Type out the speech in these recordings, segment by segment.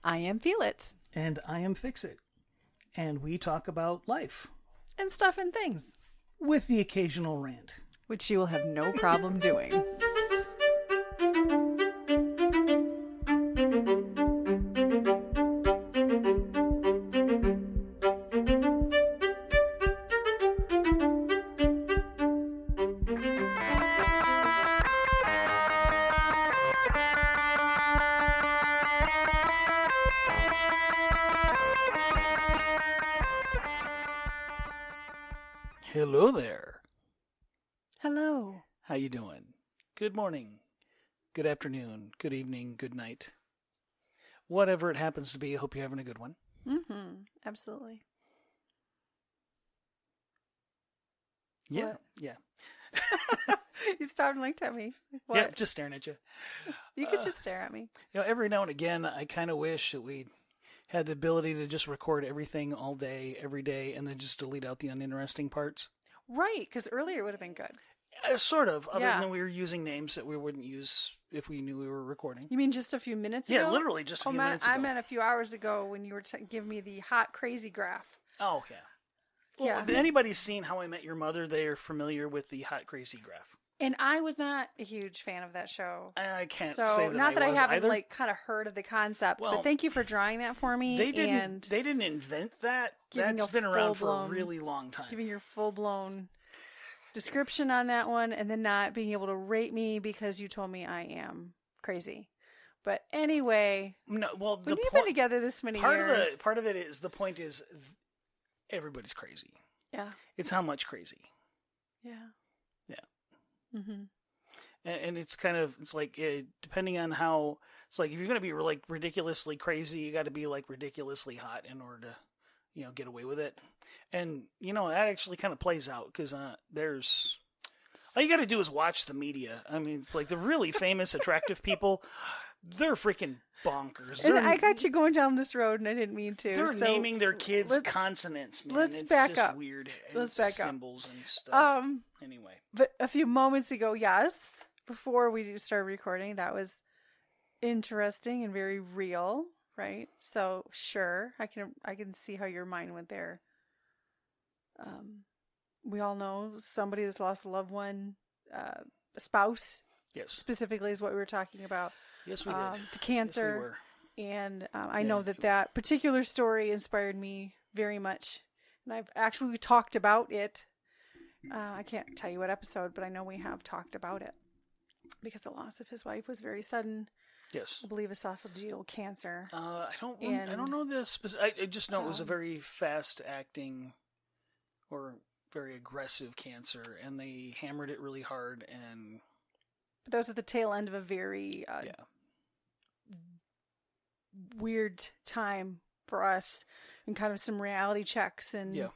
I am Feel It. And I am Fix It. And we talk about life. And stuff and things. With the occasional rant. Which you will have no problem doing. Hello there. Hello. How you doing? Good morning, good afternoon, good evening, good night. Whatever it happens to be, I hope you're having a good one. Mm-hmm. Absolutely. Yeah, What? yeah. You stopped and looked at me. What? Yeah, just staring at you. You could just stare at me. Every now and again, I kind of wish that we had the ability to just record everything all day, every day, and then just delete out the uninteresting parts. Right, because earlier would have been good. Sort of, other Yeah. than we were using names that we wouldn't use if we knew we were recording. You mean just a few minutes ago? Yeah, literally just a few minutes ago. I meant a few hours ago when you were giving me the hot, crazy graph. Oh, yeah. Well, Yeah. if anybody's seen How I Met Your Mother, they are familiar with the hot, crazy graph. And I was not a huge fan of that show. I can't So, say that not that I was haven't either. kind of heard of the concept, Well, but thank you for drawing that for me. They and didn't invent that. giving That's a been around for a full-blown- really long time. giving your full-blown description on that one, and then not being able to rate me because you told me I am crazy. But anyway, No, well, when you've been together this many years, part of it is the point is everybody's crazy. yeah, It's how much crazy. yeah, Yeah. mm-hmm. And it's kind of, it's like, depending on how, it's like, if you're going to be like ridiculously crazy, you got to be like ridiculously hot in order to, get away with it. And, that actually kind of plays out because there's, all you got to do is watch the media. I mean, it's like the really famous, attractive people, they're freaking bonkers. And I got you going down this road, and I didn't mean to. They're so naming their kids let's- consonants, man. let's It's back just up. weird. Let's And back up. symbols and stuff. Anyway. But a few moments ago, yes, before we started recording, that was interesting and very real, right? So sure, I can see how your mind went there. We all know somebody that's lost a loved one, a spouse, Yes. specifically is what we were talking about. Yes, we did. To cancer. Yes, we were. And I know that particular story inspired me very much. And I've actually talked about it. I can't tell you what episode, but I know we have talked about it. Because the loss of his wife was very sudden. Yes. I believe esophageal cancer. I don't know this. I just know it was a very fast-acting or very aggressive cancer, and they hammered it really hard. And But that was at the tail end of a very weird time for us, and kind of some reality checks and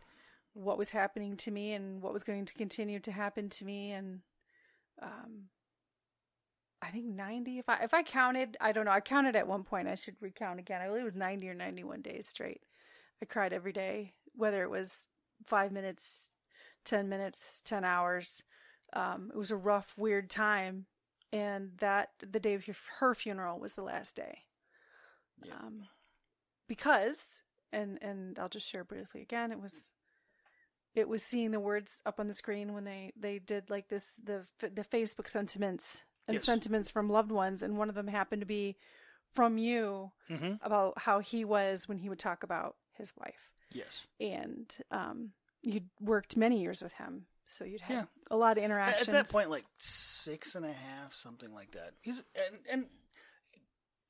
what was happening to me and what was going to continue to happen to me. And I think 90, if I counted, I don't know, I counted at one point, I should recount again. I believe it was 90 or 91 days straight. I cried every day, whether it was 5 minutes, 10 minutes, 10 hours. It was a rough, weird time. And the day of her funeral was the last day. Yeah. Because, and I'll just share briefly again, it was seeing the words up on the screen when they did like this, the Facebook sentiments and sentiments from loved ones. And one of them happened to be from you about how he was when he would talk about his wife. Yes. And you'd worked many years with him. So you'd had a lot of interactions. At that point, like 6.5, something like that. He's and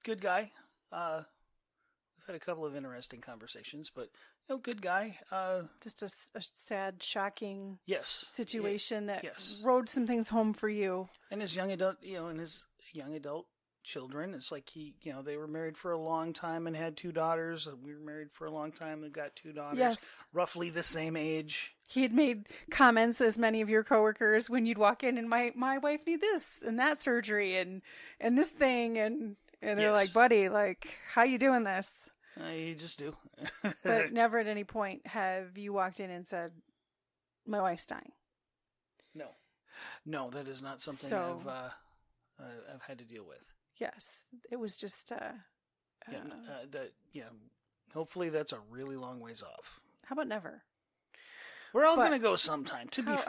good guy. We've had a couple of interesting conversations, but good guy. Just a sad, shocking situation that Yes. rode some things home for you. And his young adult, children. It's like they were married for a long time and had 2 daughters. We were married for a long time and got 2 daughters. Yes. Roughly the same age. He had made comments, as many of your coworkers, when you'd walk in and my wife need this and that surgery and this thing and they're like, buddy, like, how you doing this? You just do. But never at any point have you walked in and said, my wife's dying. No, that is not something I've had to deal with. Yes, it was just Hopefully that's a really long ways off. How about never? We're all gonna go sometime.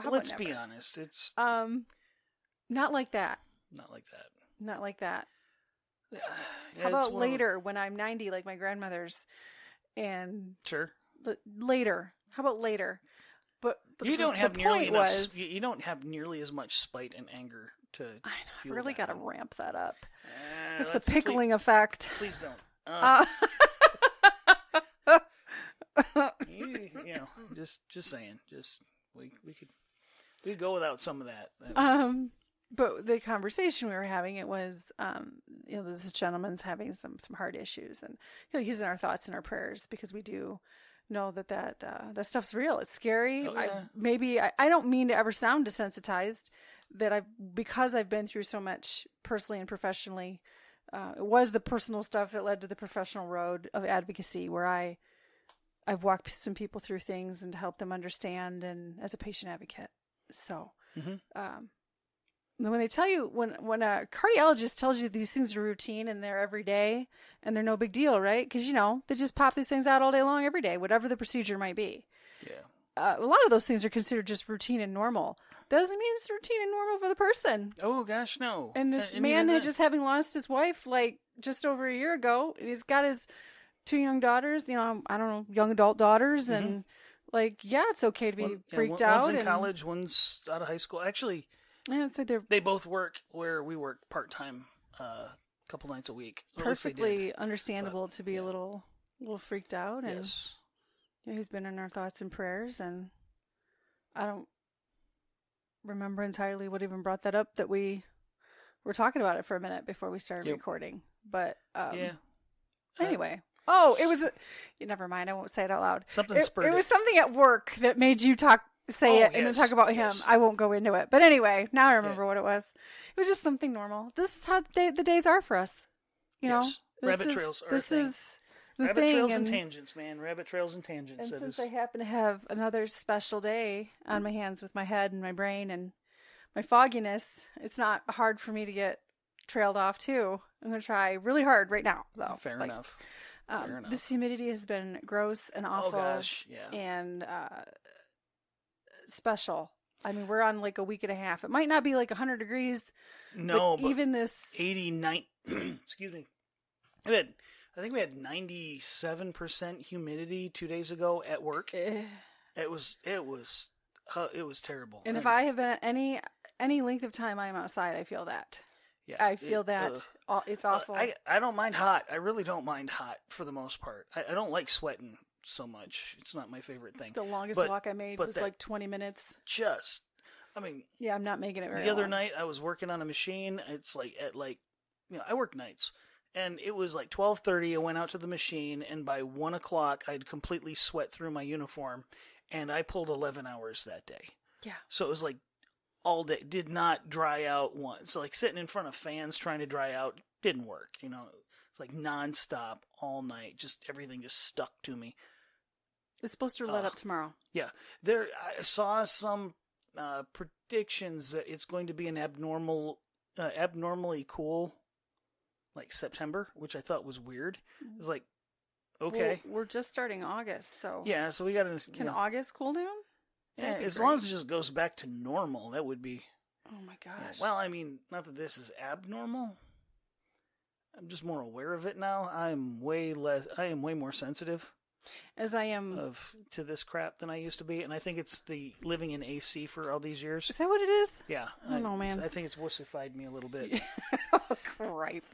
Let's be never? honest. It's not like that. not like that. Not like that. Yeah, How about later when I'm 90, like my grandmother's, and sure. Later. How about later? But you don't have nearly enough. You don't have nearly as much spite and anger to. I know. I really got to ramp that up. It's the Let's pickling effect. Please don't. Just saying. We'd go without some of that. But the conversation we were having, it was, this gentleman's having some hard issues, and he's in our thoughts and our prayers, because we do know that stuff's real. It's scary. Oh, yeah. I don't mean to ever sound desensitized, because I've been through so much personally and professionally. It was the personal stuff that led to the professional road of advocacy, where I've walked some people through things and helped them understand, and as a patient advocate. So, when they tell you, when a cardiologist tells you these things are routine and they're every day and they're no big deal, right? Because, they just pop these things out all day long, every day, whatever the procedure might be. Yeah. A lot of those things are considered just routine and normal. That doesn't mean it's routine and normal for the person. Oh, gosh, no. And this man had just having lost his wife, just over a year ago. And he's got his 2 young daughters, I don't know, young adult daughters. And, it's okay to be freaked out. One's in college, one's out of high school. Actually, they both work where we work part-time a couple nights a week. Perfectly understandable to be a little freaked out. And yes. He's been in our thoughts and prayers, and I don't remember entirely what even brought that up, that we were talking about it for a minute before we started recording. But anyway. It was never mind, I won't say it out loud. It was something at work that made you say it and then talk about him. Yes. I won't go into it. But anyway, now I remember what it was. It was just something normal. This is how the days are for us. Rabbit trails are this is the rabbit thing. trails and tangents, man. Rabbit trails and tangents. And since I happen to have another special day on my hands with my head and my brain and my fogginess, it's not hard for me to get trailed off too. I'm going to try really hard right now, though. Fair enough. This humidity has been gross and awful. Oh gosh, yeah. And special. I mean, we're on a week and a half. It might not be 100 degrees. No, but even this 89. Excuse me. I think we had 97% humidity 2 days ago at work. It was terrible. And if I have been any length of time I'm outside, I feel that. Yeah, I feel that it's awful. I don't mind hot. I really don't mind hot for the most part. I don't like sweating so much. It's not my favorite thing. The longest walk I made was 20 minutes. Yeah, I'm not making it very long. The other night I was working on a machine. It's I work nights. And it was 12:30. I went out to the machine, and by 1 o'clock I'd completely sweat through my uniform, and I pulled 11 hours that day. Yeah. So it was all day, did not dry out once. So sitting in front of fans trying to dry out didn't work. It's nonstop all night. Just everything just stuck to me. It's supposed to let up tomorrow. Yeah, I saw some predictions that it's going to be an abnormally cool, September, which I thought was weird. It was okay. Well, we're just starting August, so yeah. So we got to. Can August cool down? Yeah, as long as it just goes back to normal, that would be. Oh my gosh. Well, I mean, not that this is abnormal. I'm just more aware of it now. I am way more sensitive. As I am to this crap than I used to be, and I think it's the living in AC for all these years. Is that what it is? Yeah. I don't know, man. I think it's wussified me a little bit. Oh, cripe.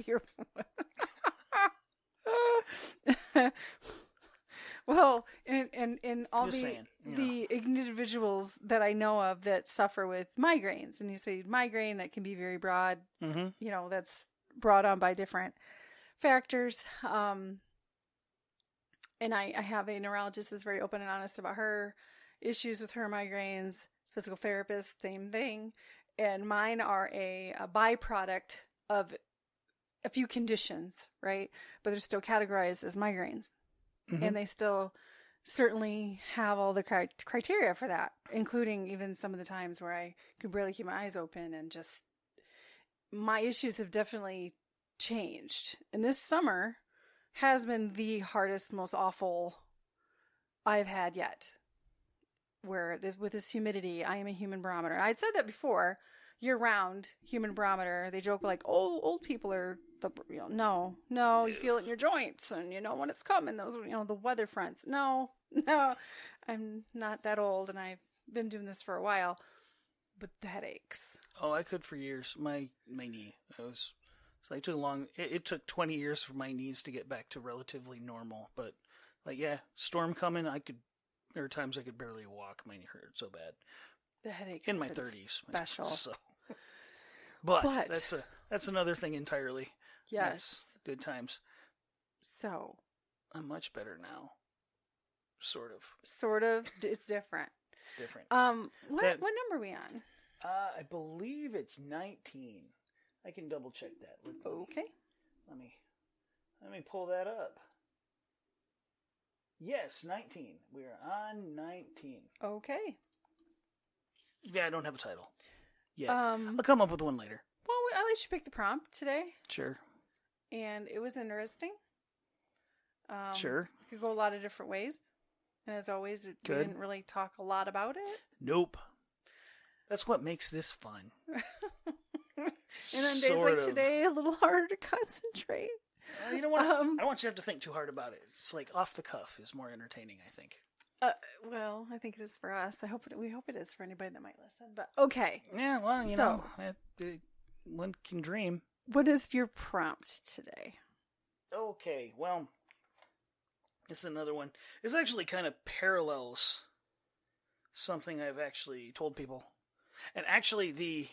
Well, in all the individuals that I know of that suffer with migraines, and you say migraine, that can be very broad. Mm-hmm. That's brought on by different factors. And I have a neurologist that's very open and honest about her issues with her migraines, physical therapist, same thing. And mine are a byproduct of a few conditions, right? But they're still categorized as migraines. Mm-hmm. And they still certainly have all the criteria for that, including even some of the times where I could barely keep my eyes open, and just my issues have definitely changed. And this summer has been the hardest, most awful I've had yet. Where with this humidity, I am a human barometer. I'd said that before. Year-round human barometer. They joke like, "Oh, old people are the no. You feel it in your joints, and you know when it's coming. Those the weather fronts. No, I'm not that old, and I've been doing this for a while. But the headaches. Oh, I could for years. My knee. I took long. It took 20 years for my knees to get back to relatively normal. But storm coming. There were times I could barely walk. My knee hurt so bad. The headaches in my 30s. Special. So. But that's another thing entirely. Yes. That's good times. So. I'm much better now. Sort of. It's different. It's different. What number are we on? I believe it's 19. I can double check that. Okay. Let me pull that up. Yes, 19. We are on 19. Okay. Yeah, I don't have a title. Yeah. I'll come up with one later. Well, at least you picked the prompt today. Sure. And it was interesting. Sure. It could go a lot of different ways. And as always, we didn't really talk a lot about it. Nope. That's what makes this fun. And on days like today, a little harder to concentrate. You know what? I don't want you to have to think too hard about it. It's like off the cuff is more entertaining, I think. Well, I think it is for us. We hope it is for anybody that might listen. But okay. Yeah, well, you know, one can dream. What is your prompt today? Okay, well, this is another one. This actually kind of parallels something I've actually told people. And actually,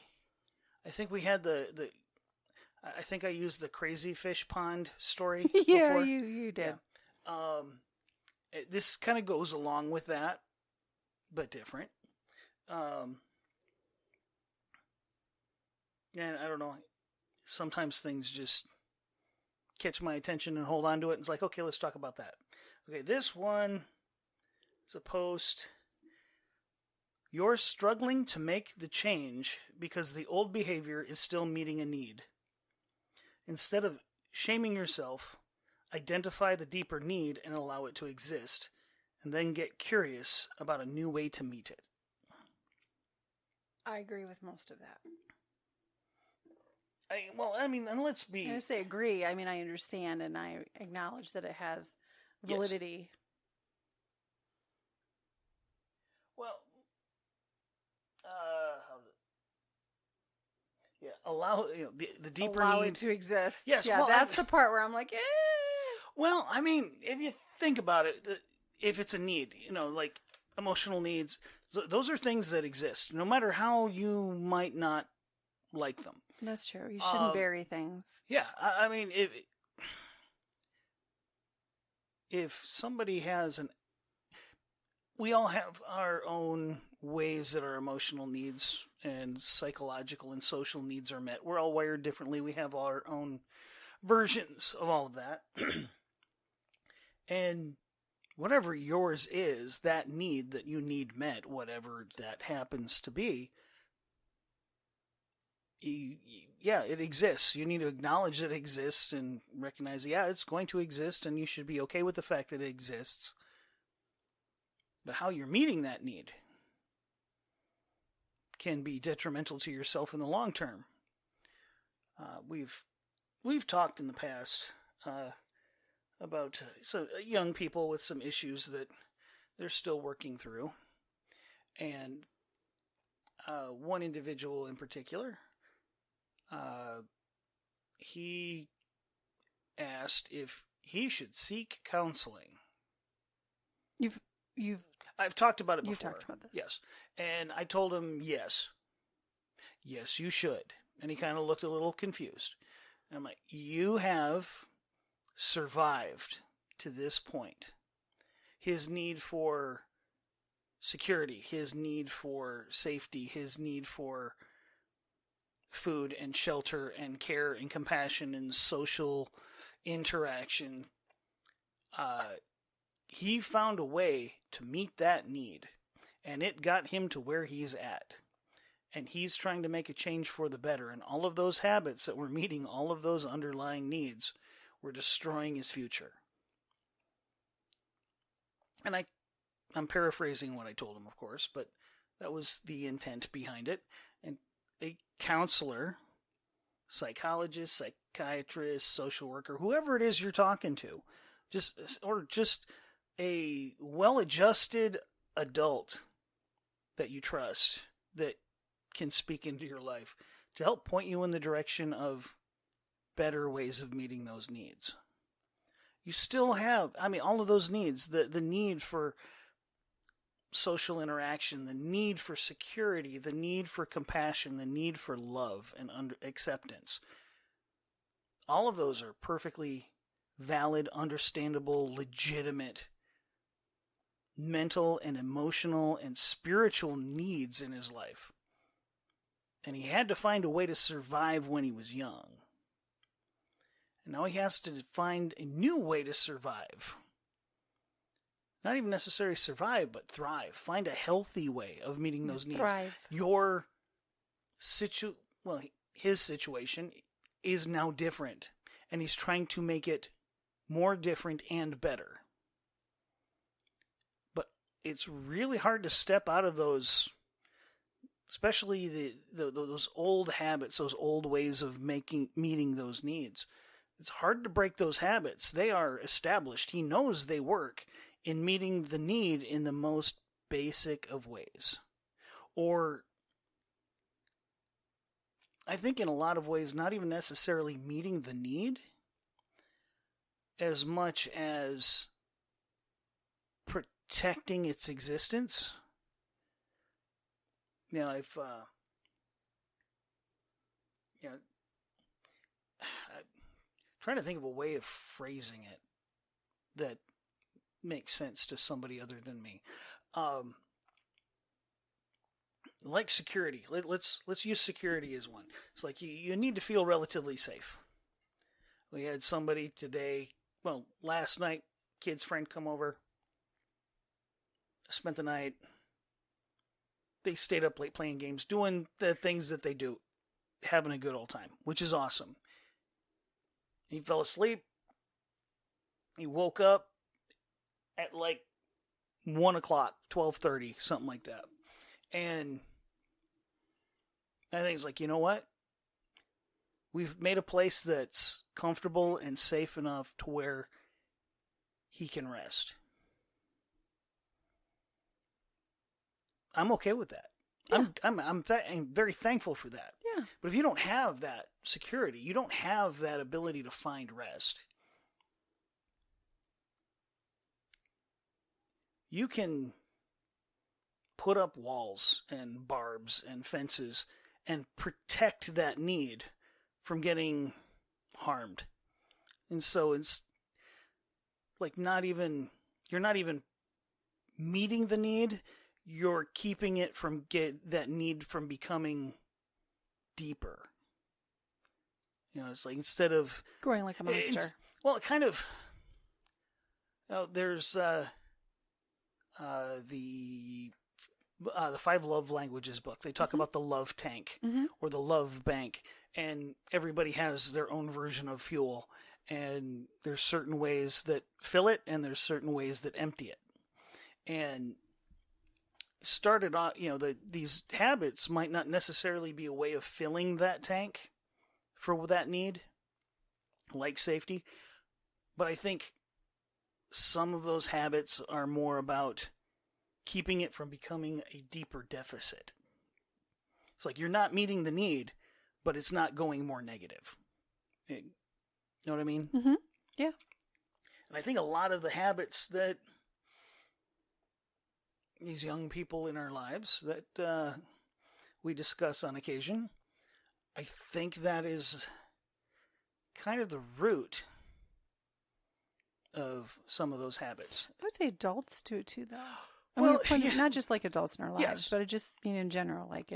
I think we had I think I used the crazy fish pond story yeah, before. you did. Yeah. This kind of goes along with that, but different. And I don't know. Sometimes things just catch my attention and hold on to it. It's like, okay, let's talk about that. Okay, this one is a post. You're struggling to make the change because the old behavior is still meeting a need. Instead of shaming yourself, identify the deeper need and allow it to exist, and then get curious about a new way to meet it. I agree with most of that. And let's be... When I say agree, I mean I understand and I acknowledge that it has validity. Yes. Well, allow the deeper allow need... it to exist. Yes, yeah, that's the part where I'm like, eh. Well, I mean, if you think about it, if it's a need, like emotional needs, those are things that exist, no matter how you might not like them. That's true. You shouldn't bury things. Yeah, I mean, if somebody has we all have our own ways that our emotional needs and psychological and social needs are met. We're all wired differently. We have our own versions of all of that. And whatever yours is, that need that you need met, whatever that happens to be, it exists. You need to acknowledge that it exists and recognize, it's going to exist, and you should be okay with the fact that it exists. But how you're meeting that need can be detrimental to yourself in the long term. We've talked in the past about young people with some issues that they're still working through, and one individual in particular, he asked if he should seek counseling. I've talked about it before. You've talked about this. Yes. And I told him, yes, you should. And he kind of looked a little confused. And I'm like, you have survived to this point. His need for security, his need for safety, his need for food and shelter and care and compassion and social interaction, he found a way to meet that need, and it got him to where he's at. And he's trying to make a change for the better, and all of those habits that were meeting all of those underlying needs were destroying his future. And I'm paraphrasing what I told him, of course, but that was the intent behind it. And a counselor, psychologist, psychiatrist, social worker, whoever it is you're talking to, just a well-adjusted adult that you trust that can speak into your life to help point you in the direction of better ways of meeting those needs. You still have, all of those needs, the need for social interaction, the need for security, the need for compassion, the need for love and acceptance. All of those are perfectly valid, understandable, legitimate mental and emotional and spiritual needs in his life. And he had to find a way to survive when he was young. And now he has to find a new way to survive. Not even necessarily survive, but thrive. Find a healthy way of meeting those needs. Thrive. His situation is now different, and he's trying to make it more different and better. But it's really hard to step out of those, especially those old habits, those old ways of meeting those needs. It's hard to break those habits. They are established. He knows they work in meeting the need in the most basic of ways. Or, I think in a lot of ways, not even necessarily meeting the need, as much as protecting its existence. Now, I'm trying to think of a way of phrasing it that makes sense to somebody other than me. Like security. Let's use security as one. It's like you need to feel relatively safe. We had somebody today, last night, kid's friend come over, spent the night. They stayed up late playing games, doing the things that they do, having a good old time, which is awesome. He fell asleep. He woke up at 1 o'clock, 12:30, something like that. And I think it's you know what? We've made a place that's comfortable and safe enough to where he can rest. I'm okay with that. Yeah. I'm very thankful for that. Yeah. But if you don't have that security, you don't have that ability to find rest, you can put up walls and barbs and fences and protect that need from getting harmed. And so it's you're not even meeting the need, you're keeping it from that need from becoming deeper. It's instead of growing like a monster. There's the 5 Love Languages book. They talk about the love tank or the love bank, and everybody has their own version of fuel. And there's certain ways that fill it, and there's certain ways that empty it. And started off, these habits might not necessarily be a way of filling that tank for that need, like safety, but I think some of those habits are more about keeping it from becoming a deeper deficit. It's you're not meeting the need, but it's not going more negative. You know what I mean? Mm-hmm. Yeah. And I think a lot of the habits that these young people in our lives that we discuss on occasion, I think that is kind of the root of some of those habits. I would say adults do it too, though. Not just adults in our lives, yes, but it just in general. It's,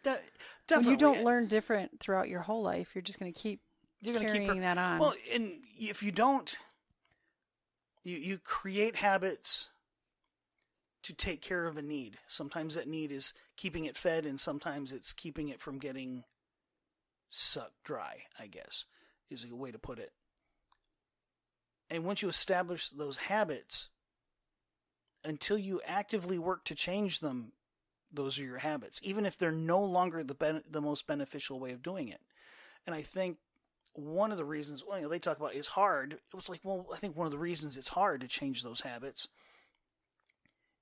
definitely. When you don't learn different throughout your whole life, you're just going to keep carrying that on. Well, and if you don't, you create habits to take care of a need. Sometimes that need is keeping it fed, and sometimes it's keeping it from getting sucked dry, I guess, is a way to put it. And once you establish those habits, until you actively work to change them, those are your habits, even if they're no longer the most beneficial way of doing it. And I think one of the reasons, they talk about it's hard. It was like, well, I think one of the reasons it's hard to change those habits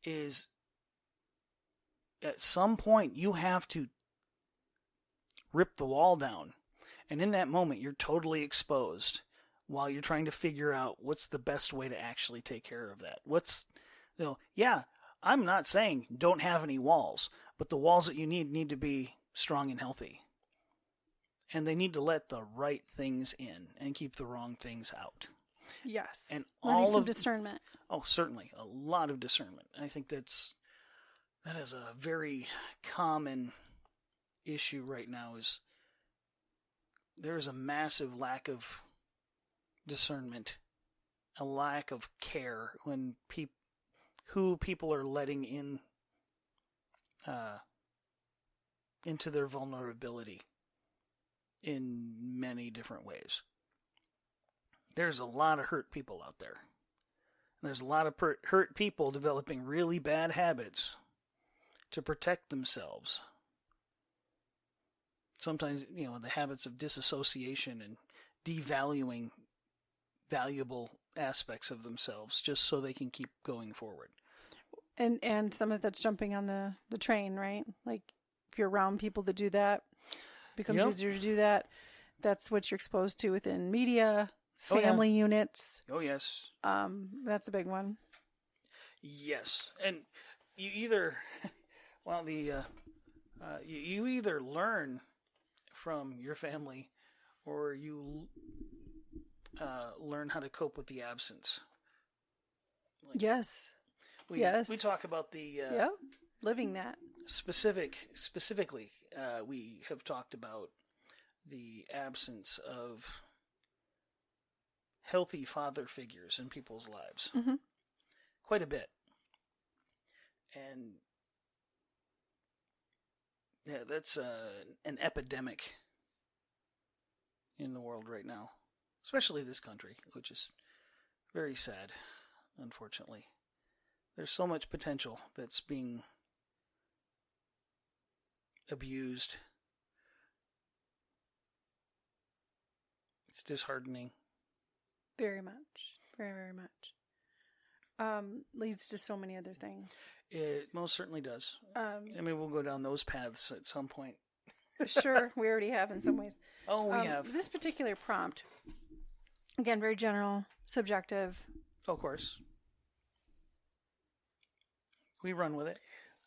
is at some point you have to rip the wall down. And in that moment, you're totally exposed while you're trying to figure out what's the best way to actually take care of that. I'm not saying don't have any walls, but the walls that you need to be strong and healthy. And they need to let the right things in and keep the wrong things out. Yes. And all of discernment. Oh, certainly. A lot of discernment. I think that is a very common issue right now. Is there is a massive lack of discernment, a lack of care when who people are letting in into their vulnerability in many different ways. There's a lot of hurt people out there. There's a lot of hurt people developing really bad habits to protect themselves. Sometimes, the habits of disassociation and devaluing valuable aspects of themselves just so they can keep going forward. And some of that's jumping on the train, right? Like if you're around people that do that, it becomes easier to do that. That's what you're exposed to within media, family units. Oh, yes. That's a big one. Yes. And you either, you either learn from your family or you learn how to cope with the absence. Yes. We talk about the living that. Specifically, we have talked about the absence of healthy father figures in people's lives. Mm-hmm. Quite a bit. And that's an epidemic in the world right now, especially this country, which is very sad, unfortunately. There's so much potential that's being abused. It's disheartening. Very much. Very, very much. Leads to so many other things. It most certainly does. We'll go down those paths at some point. Sure, we already have in some ways. Oh, we have. This particular prompt, again, very general, subjective. Of course. We run with it.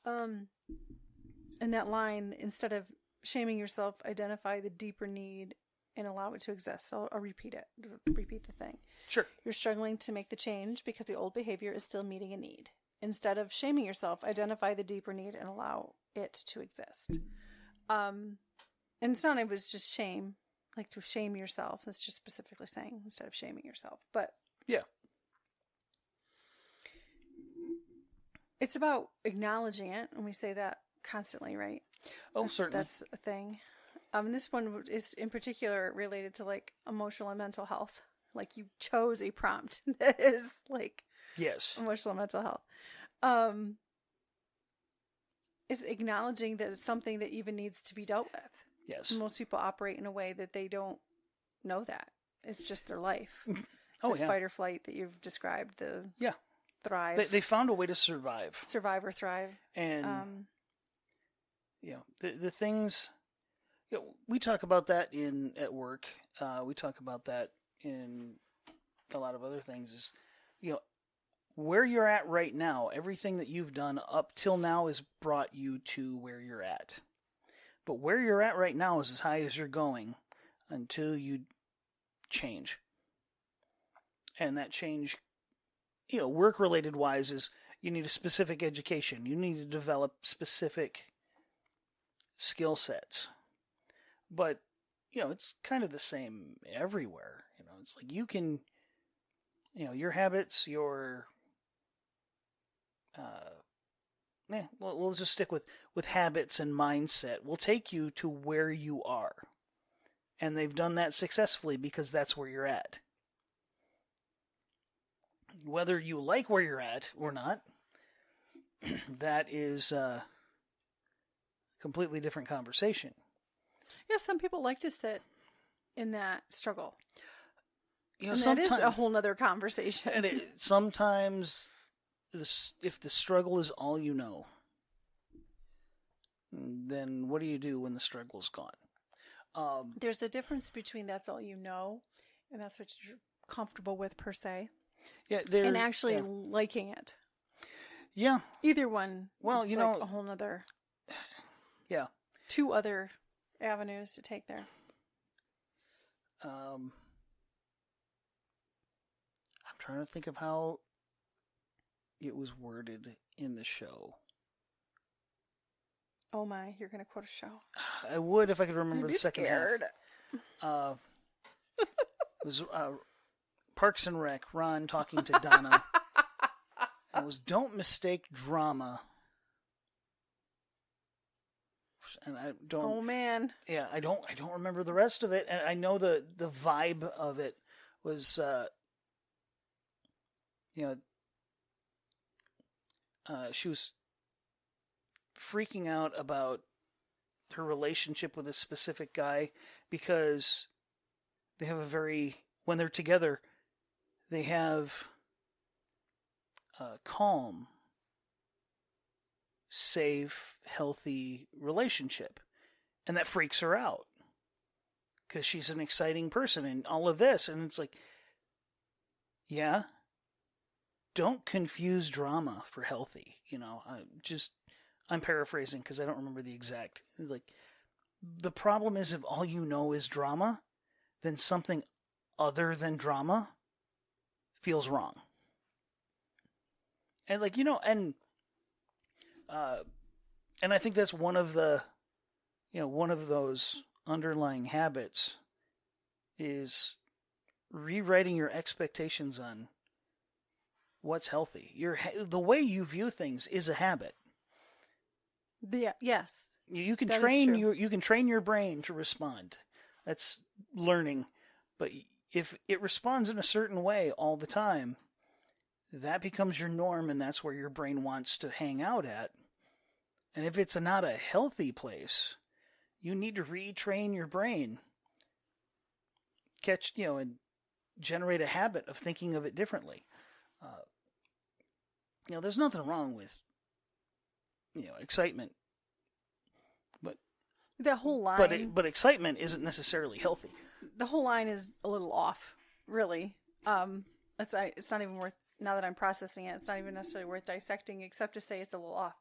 In that line, instead of shaming yourself, identify the deeper need and allow it to exist. I'll repeat it. Repeat the thing. Sure. You're struggling to make the change because the old behavior is still meeting a need. Instead of shaming yourself, identify the deeper need and allow it to exist. And it's not, it was just shame, like to shame yourself. That's just specifically saying instead of shaming yourself. But yeah. It's about acknowledging it, and we say that constantly, right? Oh, certainly. That's a thing. This one is in particular related to like emotional and mental health. Like you chose a prompt that is like emotional and mental health. Is acknowledging that it's something that even needs to be dealt with. Yes. Most people operate in a way that they don't know that. It's just their life. Oh, the fight or flight that you've described. Thrive. They found a way to survive. Survive or thrive. And, the things, we talk about that at work. We talk about that in a lot of other things is, where you're at right now, everything that you've done up till now has brought you to where you're at. But where you're at right now is as high as you're going until you change. And that change, work-related wise is you need a specific education. You need to develop specific skill sets. But, it's kind of the same everywhere. It's like you can, your habits, we'll just stick with habits and mindset. Will take you to where you are. And they've done that successfully because that's where you're at. Whether you like where you're at or not, that is a completely different conversation. Yeah, some people like to sit in that struggle. You know, and that is a whole nother conversation. And sometimes, if the struggle is all you know, then what do you do when the struggle's gone? There's a difference between that's all you know, and that's what you're comfortable with per se. Yeah, and actually liking it. Yeah. Either one. Well, it's like a whole nother. Yeah. 2 other avenues to take there. I'm trying to think of how it was worded in the show. Oh my, you're going to quote a show. I would if I could remember the second scared. half. It was Parks and Rec, Ron talking to Donna. It was, don't mistake drama. And I don't. Oh man. Yeah, I don't remember the rest of it, and I know the vibe of it was, she was freaking out about her relationship with a specific guy because they have when they're together, they have a calm, safe, healthy relationship. And that freaks her out because she's an exciting person and all of this. And it's like, yeah, don't confuse drama for healthy. I'm paraphrasing because I don't remember the exact. Like, the problem is if all you know is drama, then something other than drama feels wrong. And and I think that's one of those underlying habits is rewriting your expectations on what's healthy. The way you view things is a habit. Yes. You can train your brain to respond. That's learning. But if it responds in a certain way all the time, that becomes your norm, and that's where your brain wants to hang out at. And if it's not a healthy place, you need to retrain your brain, and generate a habit of thinking of it differently. There's nothing wrong with, excitement, but the whole line. But excitement isn't necessarily healthy. The whole line is a little off, really. It's not even worth. Now that I'm processing it, it's not even necessarily worth dissecting, except to say it's a little off.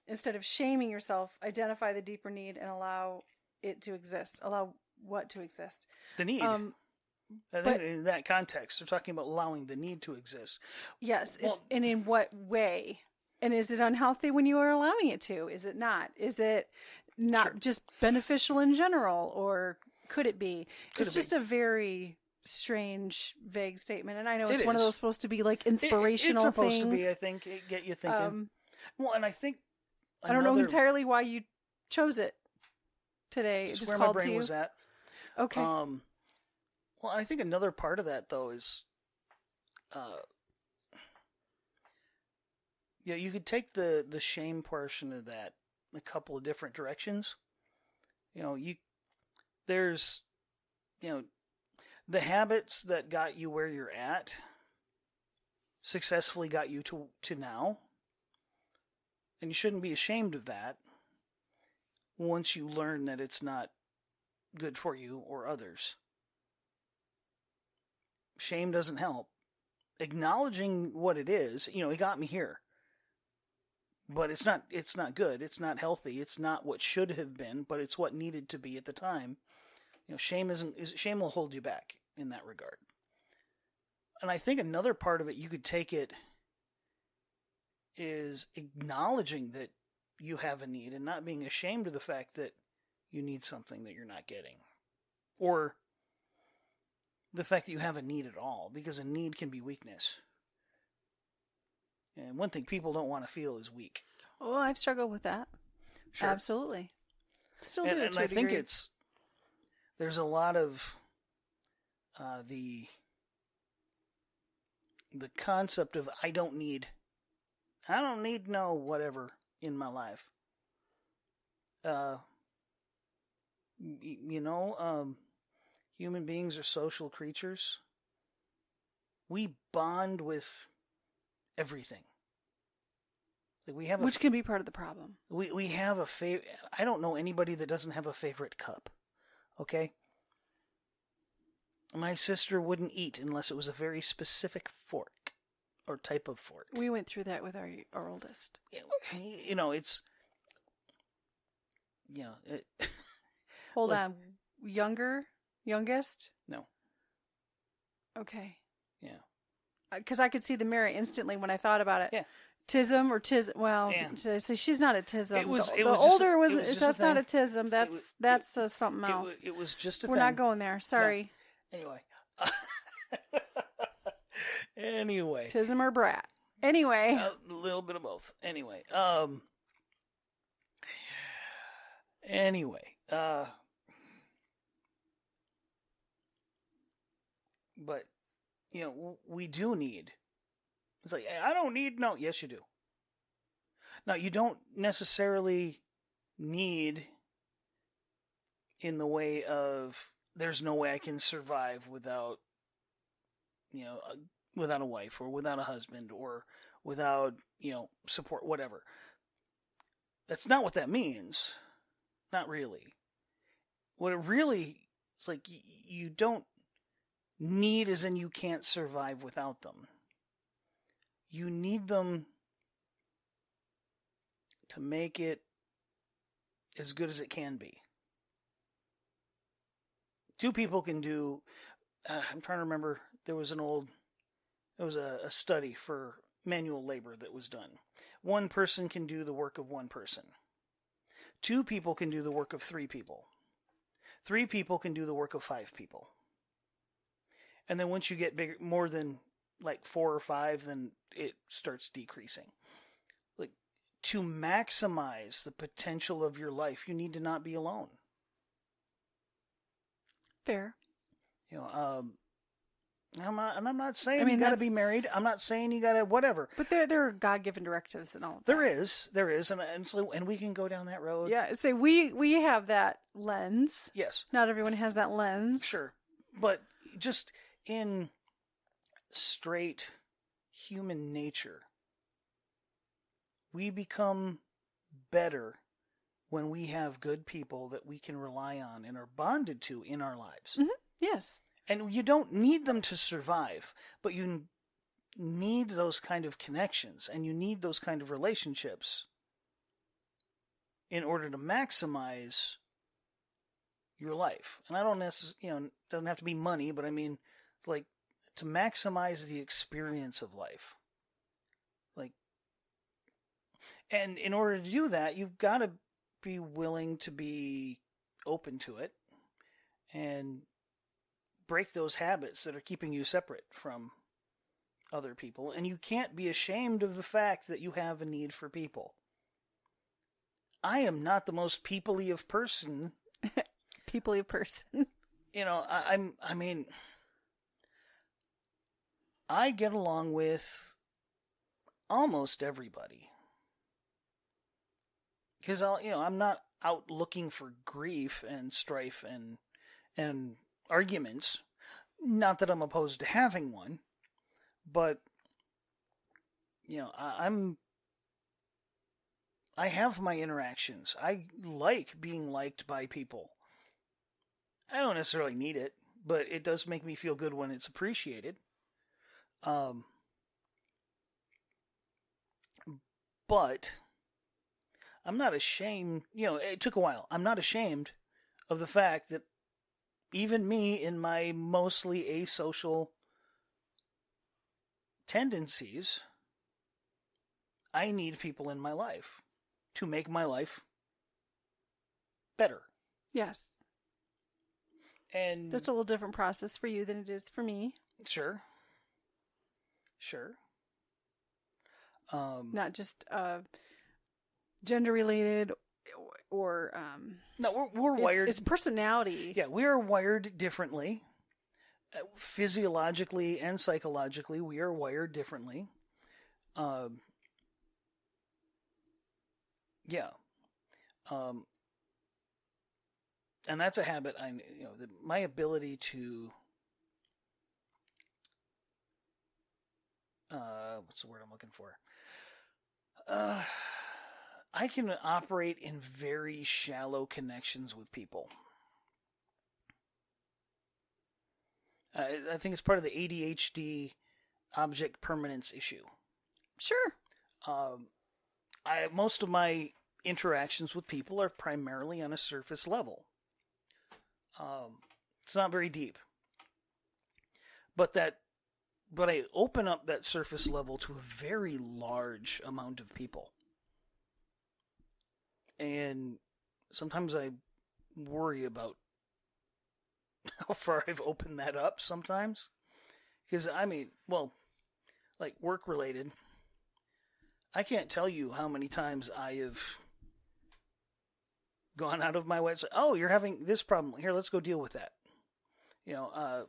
Instead of shaming yourself, identify the deeper need and allow it to exist. Allow what to exist? The need. I think in that context, they're talking about allowing the need to exist. Yes. And in what way? And is it unhealthy when you are allowing it to? Is it not? Is it not just beneficial in general? Or could it be? It's just a very strange, vague statement. And I know it's one of those supposed to be like inspirational it's supposed things. to be, I think, get you thinking. And I think... I don't know entirely why you chose it today. It just where called my brain to you. was at. Okay. Well, I think another part of that, though, is... you could take the shame portion of that a couple of different directions. There's the habits that got you where you're at successfully got you to now. And you shouldn't be ashamed of that once you learn that it's not good for you or others. Shame doesn't help. Acknowledging what it is, it got me here. But it's not good. It's not healthy. It's not what should have been, but it's what needed to be at the time. Shame will hold you back in that regard. And I think another part of it, you could take it, is acknowledging that you have a need and not being ashamed of the fact that you need something that you're not getting. Or the fact that you have a need at all, because a need can be weakness. And one thing people don't want to feel is weak. Oh, I've struggled with that. Sure. Absolutely. Still do it to a degree. And I think there's a lot of the concept of I don't need no whatever in my life. You know, human beings are social creatures. We bond with everything. Like we have Which can be part of the problem. we have a favorite. I don't know anybody that doesn't have a favorite cup. Okay? My sister wouldn't eat unless it was a very specific fork or type of fork. We went through that with our oldest. You know, it's Hold on. Youngest? No. Okay. Yeah. Because I could see the mirror instantly when I thought about it. Yeah. Tism or tism? Well, Yeah. so she's not a tism. It was the just older a- was. it was just That's a not a thing. tism. That's something else. It was just a We're thing. not going there. Sorry. No. Anyway. Tism or brat. Anyway. A little bit of both. Anyway. But, you know, we do need. It's like, I don't need, no. Yes, you do. Now, you don't necessarily need in the way of, there's no way I can survive without, you know, without a wife or without a husband or without, you know, support, whatever. That's not what that means. Not really. What it really, it's like you don't need as in you can't survive without them. You need them to make it as good as it can be. Two people can do, I'm trying to remember, there was a study for manual labor that was done. One person can do the work of one person. Two people can do the work of three people. Three people can do the work of five people. And then once you get bigger, more than like 4 or 5, then it starts decreasing. Like, to maximize the potential of your life, you need to not be alone. Fair. You know, I'm not saying you got to be married. I'm not saying you got to whatever. But there are God-given directives and all of that. There is, and we can go down that road. Yeah, so we have that lens. Yes. Not everyone has that lens. Sure. But just in straight human nature, we become better when we have good people that we can rely on and are bonded to in our lives. Mm-hmm. Yes. And you don't need them to survive, but you need those kind of connections and you need those kind of relationships in order to maximize your life. And I don't necessarily, it doesn't have to be money, but I mean, it's like to maximize the experience of life. Like, and in order to do that, you've got to be willing to be open to it and break those habits that are keeping you separate from other people. And you can't be ashamed of the fact that you have a need for people. I am not the most people-y of person. People-y person. I mean, I get along with almost everybody. Because I'm not out looking for grief and strife and arguments. Not that I'm opposed to having one, but I have my interactions. I like being liked by people. I don't necessarily need it, but it does make me feel good when it's appreciated. But I'm not ashamed, it took a while. I'm not ashamed of the fact that even me in my mostly asocial tendencies, I need people in my life to make my life better. Yes. And that's a little different process for you than it is for me. Sure. Not just gender related or no, we're wired. It's personality. Yeah, we are wired differently. Physiologically and psychologically, we are wired differently. Yeah. Um, and that's a habit. My ability to, what's the word I'm looking for? I can operate in very shallow connections with people. I think it's part of the ADHD object permanence issue. Sure. Most of my interactions with people are primarily on a surface level. It's not very deep. But I open up that surface level to a very large amount of people. And sometimes I worry about how far I've opened that up sometimes. Because, like work related, I can't tell you how many times I have gone out of my way. It's like, oh, you're having this problem. Here, let's go deal with that. I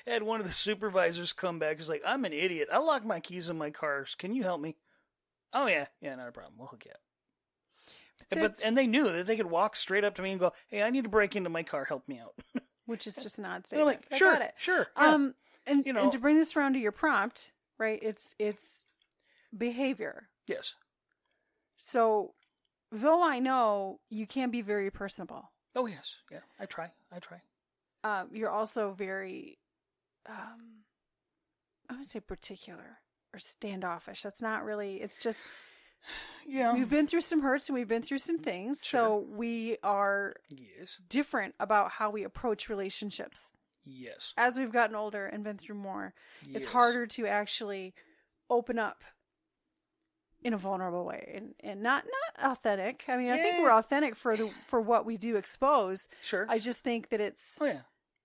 had one of the supervisors come back. He's like, I'm an idiot. I locked my keys in my car. Can you help me? Oh, yeah. Yeah, not a problem. We'll hook you up. And they knew that they could walk straight up to me and go, hey, I need to break into my car. Help me out. Which is just an odd statement. Like, sure, I got it. Sure. Yeah. And to bring this around to your prompt, right? It's behavior. Yes. So, though I know you can be very personable. Oh, yes. Yeah, I try. You're also very, I would say particular or standoffish. That's not really, it's just, yeah. We've been through some hurts and we've been through some things. Sure. So we are different about how we approach relationships. Yes. As we've gotten older and been through more, it's harder to actually open up in a vulnerable way and not authentic. I mean, I think we're authentic for what we do expose. Sure. I just think that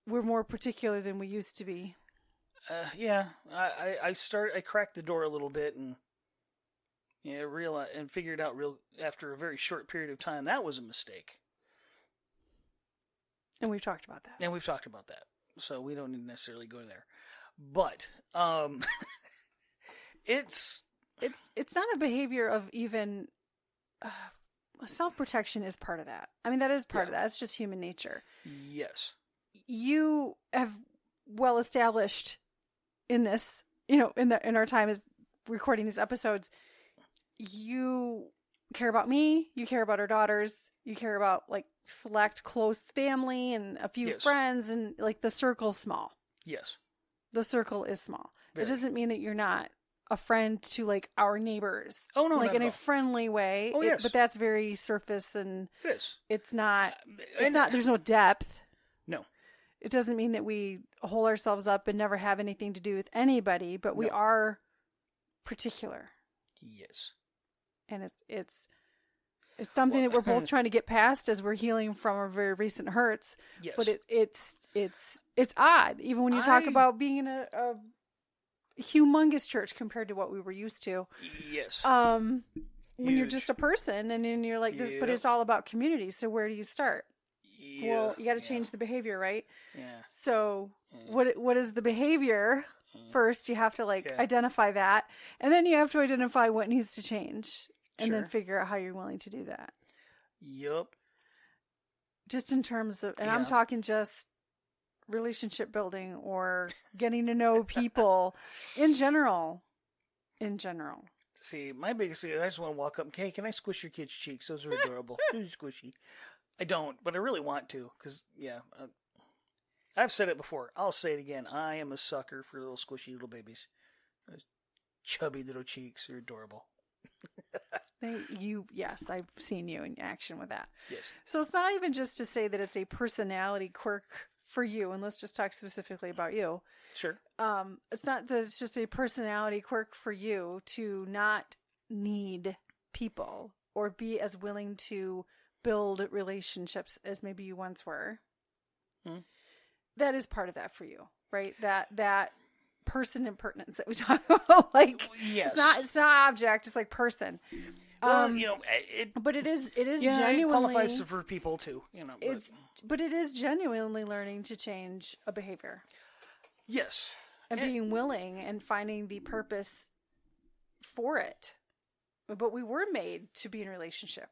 we're more particular than we used to be. I cracked the door a little bit and realized and figured out after a very short period of time that was a mistake. And we've talked about that. So we don't need to necessarily go there. But it's not a behavior of even self-protection is part of that. I mean, that is part of that. It's just human nature. Yes. You have well established in this, in our time as recording these episodes, you care about me, you care about our daughters, you care about like select close family and a few friends, and like the circle's small. Yes. The circle is small. Very. It doesn't mean that you're not a friend to like our neighbors. Oh no, like in a friendly way. Oh yes, but that's very surface, and it is. It's not. It's not. There's no depth. No. It doesn't mean that we hole ourselves up and never have anything to do with anybody, but we are particular. Yes. And it's something that we're both trying to get past as we're healing from our very recent hurts. Yes. But it's odd, even when you talk about being in a humongous church compared to what we were used to. Yes. When you're just a person and then you're like this, but it's all about community. So where do you start? Yeah. Well, you got to change the behavior, right? Yeah. So what is the behavior? First, you have to identify that, and then you have to identify what needs to change, and then figure out how you're willing to do that. Yep. Just in terms of, and I'm talking just relationship building or getting to know people in general. See, my biggest thing, I just want to walk up and, hey, can I squish your kid's cheeks? Those are adorable. They're squishy. I don't, but I really want to, because, I've said it before. I'll say it again. I am a sucker for little squishy little babies. Those chubby little cheeks are adorable. Yes, I've seen you in action with that. Yes. So it's not even just to say that it's a personality quirk for you, and let's just talk specifically about you. Sure. It's not that it's just a personality quirk for you to not need people or be as willing to build relationships as maybe you once were. That is part of that for you, right? That person impertinence that we talk about, it's not object, it's like person. Well, But it is yeah, genuinely it qualifies for people too. but it is genuinely learning to change a behavior yes, and being willing and finding the purpose for it. But we were made to be in a relationship.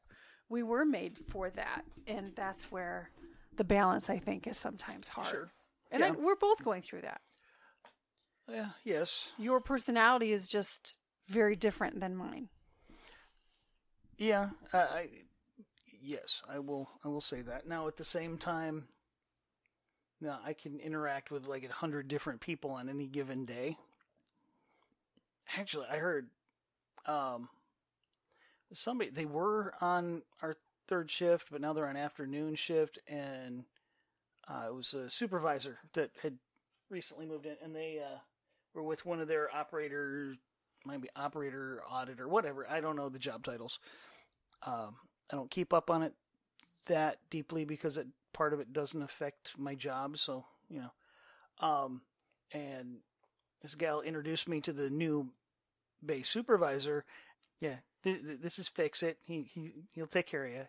We were made for that, and that's where the balance, I think, is sometimes hard. Sure. And we're both going through that. Yeah. Yes. Your personality is just very different than mine. Yeah. Yes, I will say that. Now, at the same time, now I can interact with like 100 different people on any given day. Actually, I heard somebody, they were on our third shift, but now they're on afternoon shift, and it was a supervisor that had recently moved in, and they were with one of their operators, might be operator, auditor, whatever. I don't know the job titles. I don't keep up on it that deeply because part of it doesn't affect my job. So, and this gal introduced me to the new base supervisor. Yeah, this is Fix It. He'll take care of you,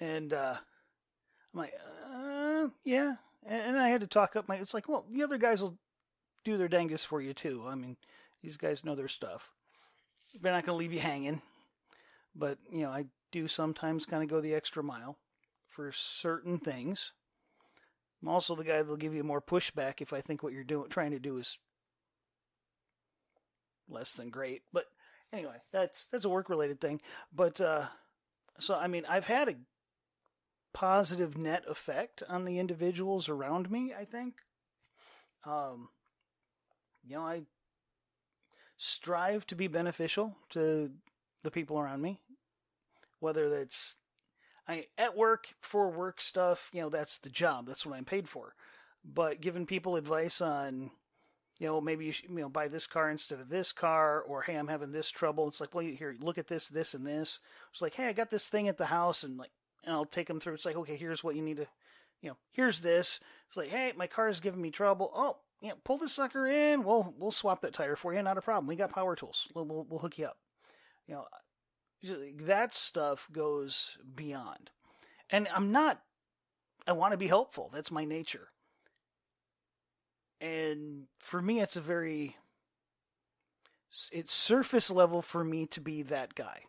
and I'm like, yeah. And I had to talk up it's like, well, the other guys will do their dangest for you too. I mean, these guys know their stuff. They're not going to leave you hanging. But, I do sometimes kind of go the extra mile for certain things. I'm also the guy that'll give you more pushback if I think what you're trying to do is less than great. But anyway, that's a work-related thing. But, so, I mean, I've had a positive net effect on the individuals around me, I think. I strive to be beneficial to the people around me, whether that's at work for work stuff, that's the job, that's what I'm paid for. But giving people advice on, maybe you should, buy this car instead of this car, or hey, I'm having this trouble. It's like, well, here, look at this, this, and this. It's like, hey, I got this thing at the house, and I'll take them through. It's like, okay, here's what you need to, here's this. It's like, hey, my car is giving me trouble. Oh, pull the sucker in. We'll swap that tire for you. Not a problem. We got power tools. We'll hook you up. That stuff goes beyond. And I want to be helpful. That's my nature. And for me, it's surface level for me to be that guy.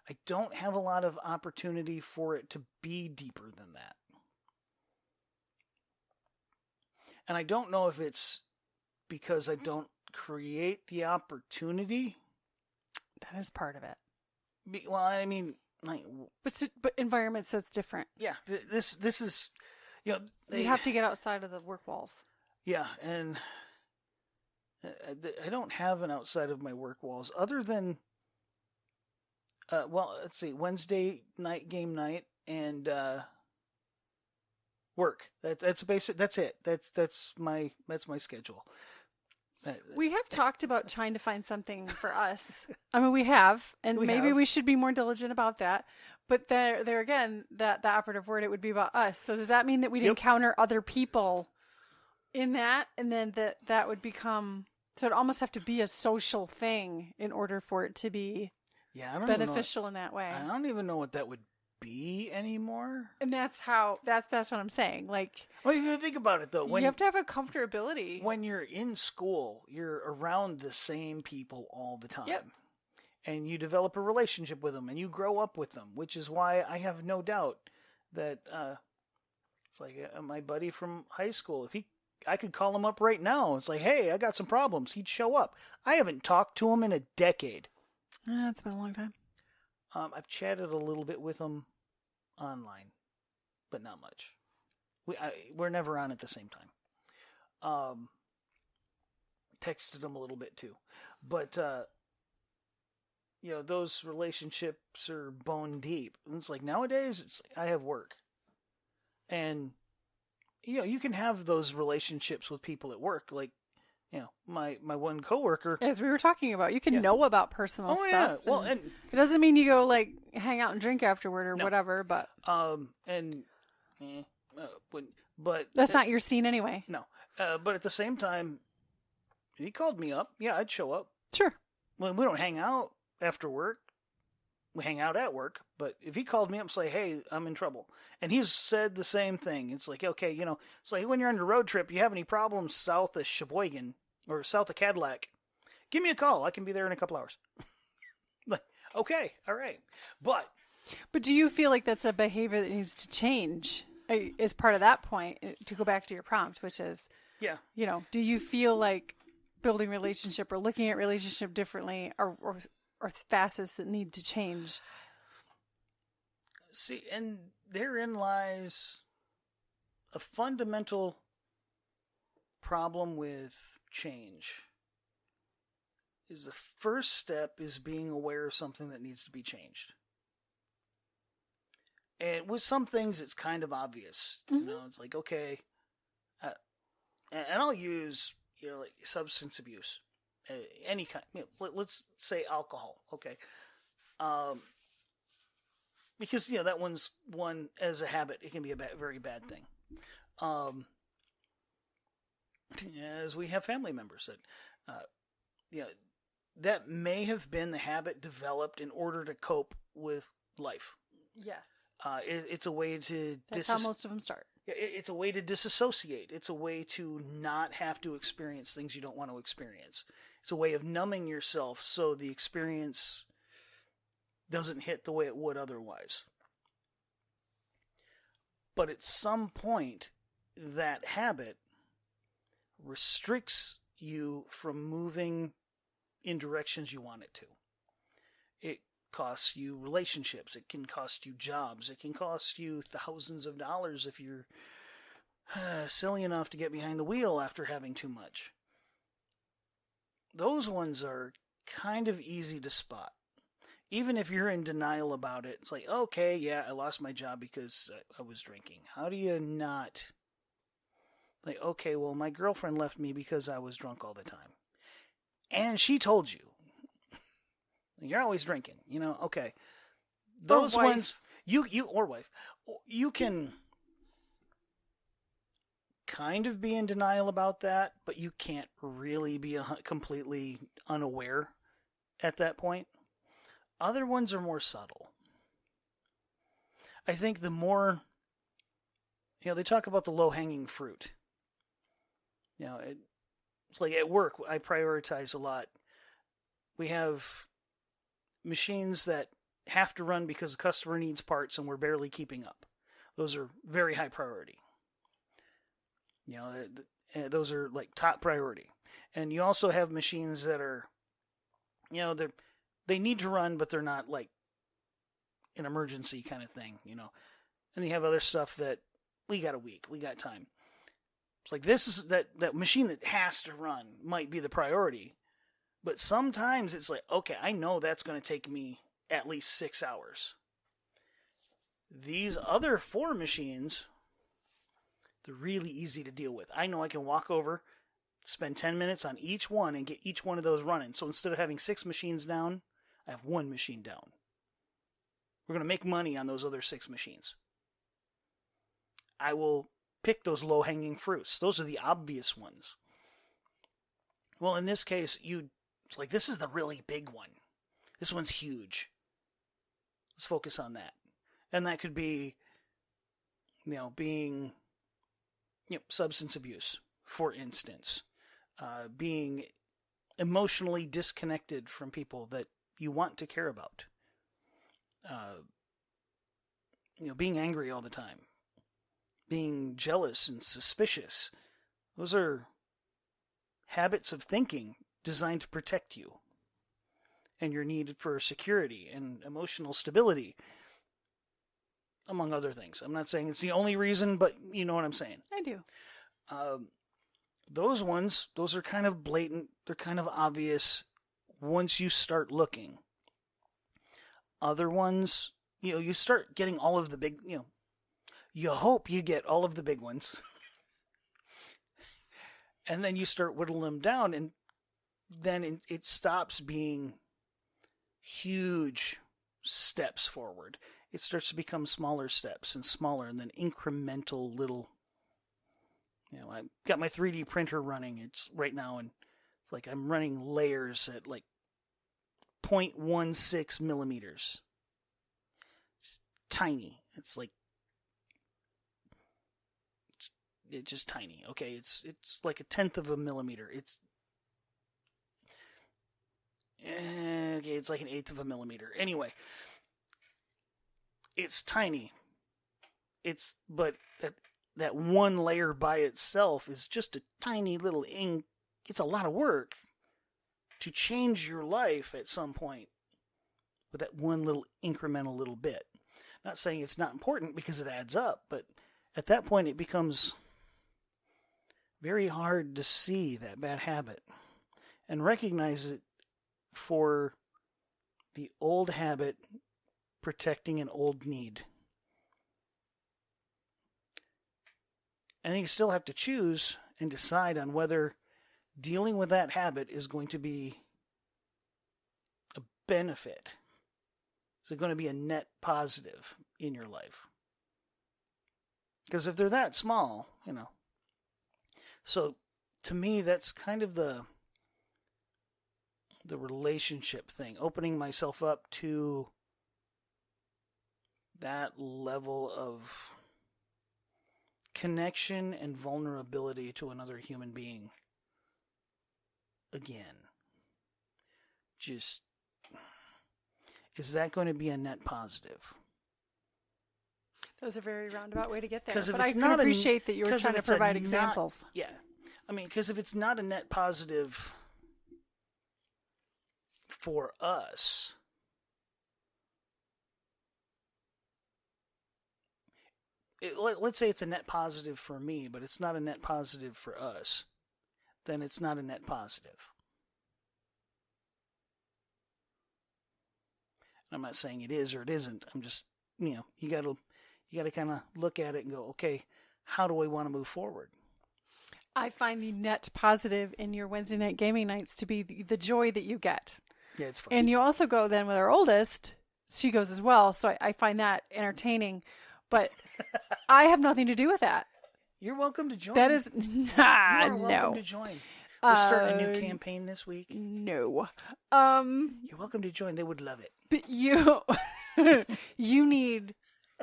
I don't have a lot of opportunity for it to be deeper than that. And I don't know if it's because I don't create the opportunity. That is part of it. Well, I mean, but environment says different. Yeah, this is, you have to get outside of the work walls. Yeah, and I don't have an outside of my work walls other than, let's see, Wednesday night game night and work. That's basic. That's it. That's my schedule. We have talked about trying to find something for us. I mean, we have, and maybe we should be more diligent about that. But there again, the operative word, it would be about us. So does that mean that we'd encounter other people in that, and then that would become, so it'd almost have to be a social thing in order for it to be beneficial in that way? I don't even know what that would be anymore. And that's what I'm saying. Like, well, you think about it though. You have to have a comfortability. When you're in school, you're around the same people all the time. Yep. And you develop a relationship with them, and you grow up with them, which is why I have no doubt that it's like my buddy from high school. I could call him up right now. It's like, hey, I got some problems. He'd show up. I haven't talked to him in a decade. It's been a long time. I've chatted a little bit with him online, but not much. We're never on at the same time. Texted him a little bit too, but those relationships are bone deep. And it's like nowadays, I have work, and you can have those relationships with people at work, like. My one coworker. As we were talking about, you can know about personal stuff. Yeah. Well, and it doesn't mean you go like hang out and drink afterward or whatever. But but that's not your scene anyway. No, but at the same time, If he called me up, yeah, I'd show up. Sure. Well, we don't hang out after work. We hang out at work. But if he called me up and say, hey, I'm in trouble. And he's said the same thing. It's like, okay, it's like when you're on your road trip, you have any problems south of Sheboygan or south of Cadillac, give me a call. I can be there in a couple hours. Like, okay, all right. But do you feel like that's a behavior that needs to change as part of that point, to go back to your prompt, which is, yeah, do you feel like building relationship or looking at relationship differently or facets that need to change? See, and therein lies a fundamental problem with change. Is the first step is being aware of something that needs to be changed. And with some things, it's kind of obvious. Mm-hmm. It's like, okay, and I'll use, like substance abuse, any kind. Let's say alcohol, okay? Because that one's one as a habit. It can be a very bad thing. As we have family members that, that may have been the habit developed in order to cope with life. Yes. It's a way to... That's how most of them start. It's a way to disassociate. It's a way to not have to experience things you don't want to experience. It's a way of numbing yourself so the experience doesn't hit the way it would otherwise. But at some point, that habit restricts you from moving in directions you want it to. It costs you relationships. It can cost you jobs. It can cost you thousands of dollars if you're silly enough to get behind the wheel after having too much. Those ones are kind of easy to spot. Even if you're in denial about it, it's like, okay, yeah, I lost my job because I was drinking. How do you not... Like, okay, well, my girlfriend left me because I was drunk all the time. And she told you. You're always drinking, okay. Those ones, you or wife, you can kind of be in denial about that, but you can't really be completely unaware at that point. Other ones are more subtle. I think the more, they talk about the low-hanging fruit. It's like at work, I prioritize a lot. We have machines that have to run because the customer needs parts and we're barely keeping up. Those are very high priority. Those are like top priority. And you also have machines that are, they need to run, but they're not like an emergency kind of thing, And you have other stuff that we got a week, we got time. It's like this is that machine that has to run might be the priority. But sometimes it's like, okay, I know that's going to take me at least 6 hours. These other 4 machines, they're really easy to deal with. I know I can walk over, spend 10 minutes on each one, and get each one of those running. So instead of having 6 machines down, I have 1 machine down. We're going to make money on those other 6 machines. I will pick those low-hanging fruits. Those are the obvious ones. Well, in this case, it's like, this is the really big one. This one's huge. Let's focus on that. And that could be, being, substance abuse, for instance. Being emotionally disconnected from people that you want to care about. Being angry all the time. Being jealous and suspicious. Those are habits of thinking designed to protect you and your need for security and emotional stability, among other things. I'm not saying it's the only reason, but you know what I'm saying. I do. Those ones, those are kind of blatant. They're kind of obvious once you start looking. Other ones, you start getting all of the big, you hope you get all of the big ones. And then you start whittling them down, and then it stops being huge steps forward. It starts to become smaller steps and smaller, and then incremental little. I've got my 3D printer running. It's right now, and it's It's like I'm running layers at like 0.16 millimeters. It's tiny. It's like it's just tiny. Okay, it's like a tenth of a millimeter. It's like an eighth of a millimeter. Anyway, it's tiny. But that one layer by itself is just a tiny little ink. It's a lot of work to change your life at some point with that one little incremental little bit. Not saying it's not important because it adds up, but at that point it becomes very hard to see that bad habit and recognize it for the old habit protecting an old need. And you still have to choose and decide on whether dealing with that habit is going to be a benefit. Is it going to be a net positive in your life? Because if they're that small, So to me, that's kind of the relationship thing, opening myself up to that level of connection and vulnerability to another human being. Again, just, is that going to be a net positive? That was a very roundabout way to get there. But I can appreciate that you were trying to provide examples. Yeah. I mean, because if it's not a net positive for us, let's say it's a net positive for me, but it's not a net positive for us, then it's not a net positive. I'm not saying it is or it isn't. I'm just, you got to kind of look at it and go, okay, how do I want to move forward? I find the net positive in your Wednesday night gaming nights to be the joy that you get. Yeah, it's fun. And you also go then with our oldest. She goes as well, so I find that entertaining. But I have nothing to do with that. You're welcome to join. That is You're welcome to join. We're starting a new campaign this week. No. You're welcome to join. They would love it. But you need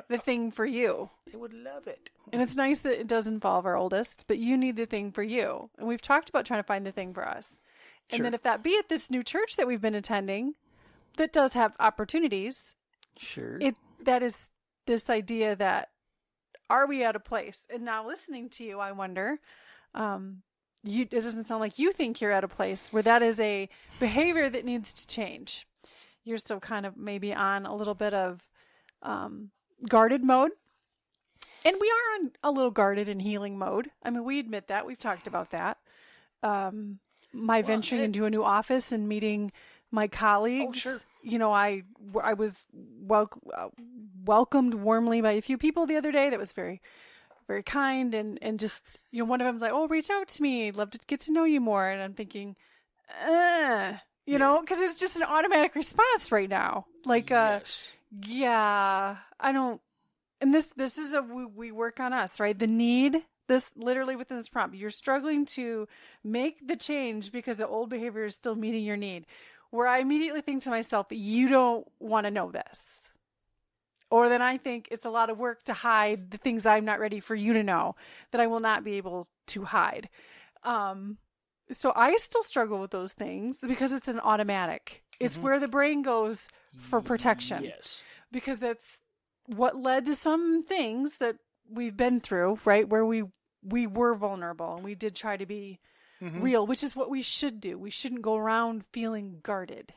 the thing for you. They would love it. And it's nice that it does involve our oldest, but you need the thing for you. And we've talked about trying to find the thing for us. And Sure. then if that be at this new church that we've been attending, that does have opportunities. Sure. That is this idea that, are we at a place? And now listening to you, I wonder, it doesn't sound like you think you're at a place where that is a behavior that needs to change. You're still kind of maybe on a little bit of guarded mode. And we are on a little guarded and healing mode. I mean, we admit that. We've talked about that. Venturing into a new office and meeting my colleagues. Oh, sure. I was welcomed warmly by a few people the other day. That was very, very kind. And just, one of them was like, oh, reach out to me. I'd love to get to know you more. And I'm thinking, because it's just an automatic response right now. Like, yes. Yeah, I don't. And this is we work on us, right? The need, this literally within this prompt, you're struggling to make the change because the old behavior is still meeting your need. Where I immediately think to myself, you don't want to know this. Or then I think it's a lot of work to hide the things I'm not ready for you to know that I will not be able to hide. So I still struggle with those things because it's an automatic. It's where the brain goes for protection. Yes. Because that's what led to some things that we've been through, right? Where we were vulnerable and we did try to be real, which is what we should do. We shouldn't go around feeling guarded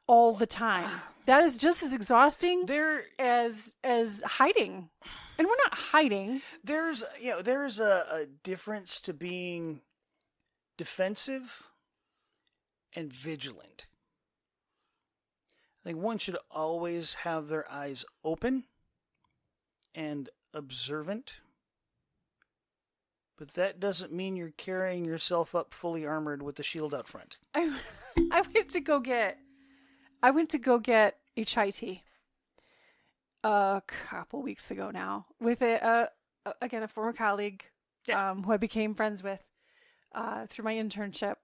all the time. That is just as exhausting as hiding. And we're not hiding. There's a difference to being defensive and vigilant. I think one should always have their eyes open and observant. But that doesn't mean you're carrying yourself up fully armored with the shield out front. I went to go get HIT a couple weeks ago now with a former colleague who I became friends with through my internship.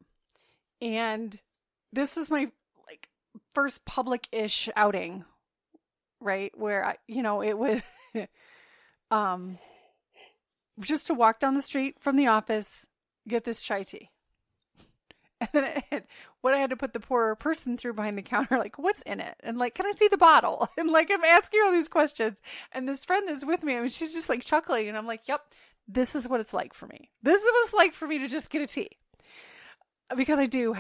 And this was my like first public-ish outing, right? Where it was just to walk down the street from the office, get this chai tea. And then what I had to put the poor person through behind the counter, like, what's in it? And like, can I see the bottle? And like, I'm asking all these questions. And this friend is with me. I mean, she's just like chuckling. And I'm like, yep, this is what it's like for me. This is what it's like for me to just get a tea. Because I do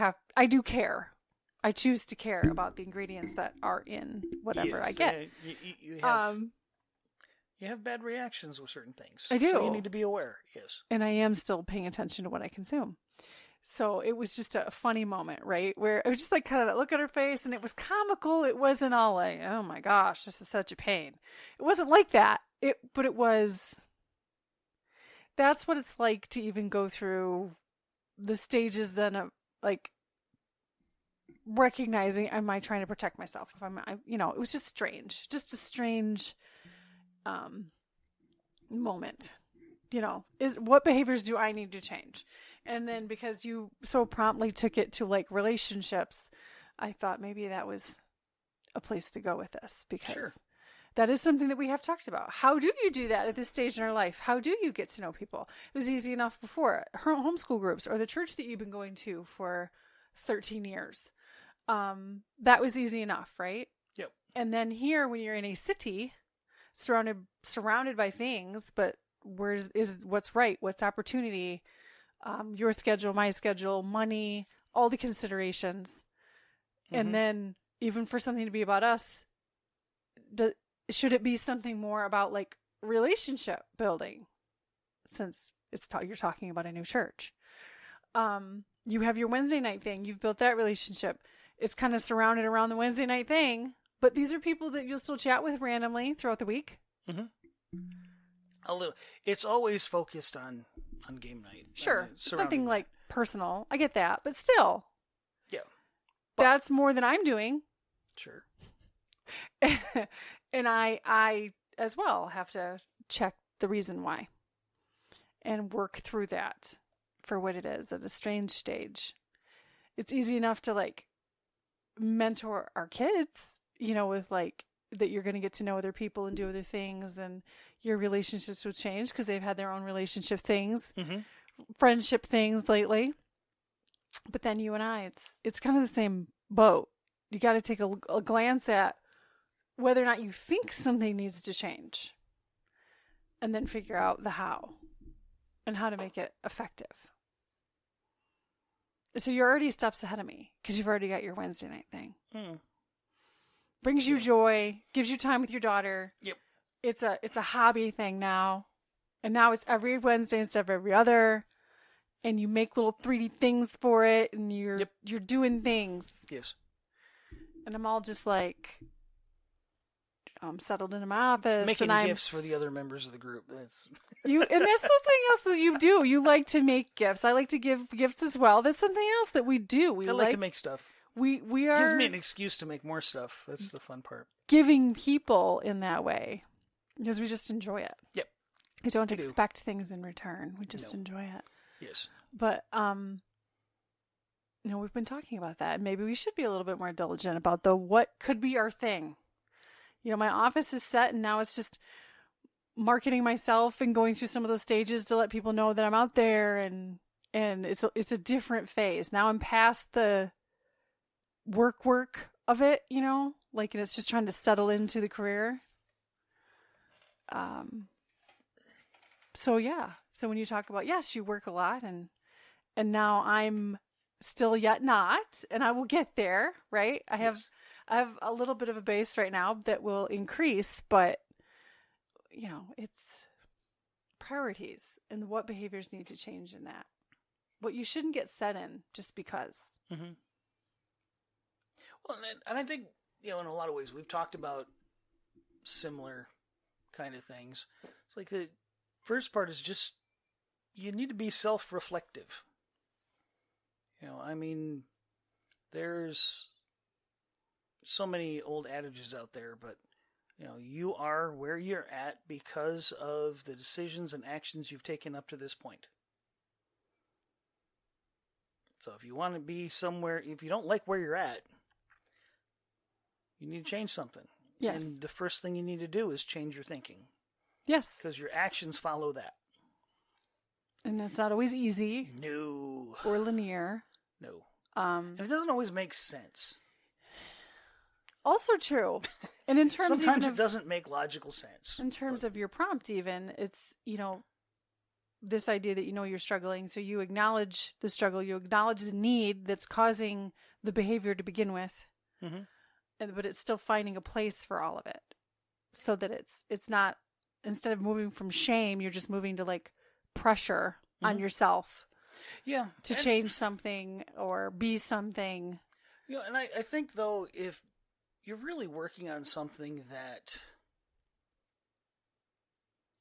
care. I choose to care about the ingredients that are in whatever I get. You have bad reactions with certain things. I do. So you need to be aware, yes. And I am still paying attention to what I consume. So it was just a funny moment, right? Where I was just like kind of look at her face and it was comical. It wasn't all like, oh my gosh, this is such a pain. It wasn't like that. But it was, that's what it's like to even go through the stages then of like recognizing, am I trying to protect myself? If it was just strange, just a strange moment, is what behaviors do I need to change? And then because you so promptly took it to like relationships, I thought maybe that was a place to go with this, because that is something that we have talked about. How do you do that at this stage in our life? How do you get to know people? It was easy enough before. Homeschool groups or the church that you've been going to for 13 years. That was easy enough, right? Yep. And then here, when you're in a city surrounded by things, but what's right? What's opportunity? Your schedule, my schedule, money, all the considerations. Mm-hmm. And then even for something to be about us, should it be something more about like relationship building, since you're talking about a new church? You have your Wednesday night thing. You've built that relationship. It's kind of surrounded around the Wednesday night thing, but these are people that you'll still chat with randomly throughout the week. Mm-hmm. A little. It's always focused on game night. Sure. Something like personal. I get that, but still. Yeah. That's more than I'm doing. Sure. And I as well have to check the reason why and work through that for what it is at a strange stage. It's easy enough to like mentor our kids, with like that you're going to get to know other people and do other things, and your relationships will change because they've had their own relationship things, friendship things lately. But then you and I, it's kind of the same boat. You got to take a glance at whether or not you think something needs to change, and then figure out the how and how to make it effective. So you're already steps ahead of me because you've already got your Wednesday night thing. Brings you joy, gives you time with your daughter. Yep. It's a hobby thing now. And now it's every Wednesday instead of every other. And you make little 3D things for it, and you're doing things. Yes. And I'm all just like, I'm settled into my office. Making gifts for the other members of the group. And that's something else that you do. You like to make gifts. I like to give gifts as well. That's something else that we do. I like to make stuff. We are. Gives me an excuse to make more stuff. That's the fun part. Giving people in that way, because we just enjoy it. Yep. We don't expect things in return. We just enjoy it. Yes. But we've been talking about that. Maybe we should be a little bit more diligent about what could be our thing. My office is set, and now it's just marketing myself and going through some of those stages to let people know that I'm out there, and it's a different phase. Now I'm past the work of it, and it's just trying to settle into the career. So when you talk about, yes, you work a lot, and now I'm still yet not, and I will get there, right? I have a little bit of a base right now that will increase, but it's priorities and what behaviors need to change in that. What you shouldn't get set in just because. Mm-hmm. Well, and I think, in a lot of ways we've talked about similar kind of things. It's like the first part is just, you need to be self-reflective. There's so many old adages out there, but you are where you're at because of the decisions and actions you've taken up to this point. So if you want to be somewhere, if you don't like where you're at, you need to change something. Yes. And the first thing you need to do is change your thinking. Yes. Because your actions follow that. And that's not always easy. No. Or linear. No. And it doesn't always make sense. Also true. And in terms sometimes it doesn't make logical sense. In terms of your prompt even, it's, this idea that you're struggling, so you acknowledge the struggle, you acknowledge the need that's causing the behavior to begin with. Mm-hmm. But it's still finding a place for all of it. So that it's not, instead of moving from shame, you're just moving to like pressure on yourself. Yeah. To change something or be something. And I think though, if you're really working on something that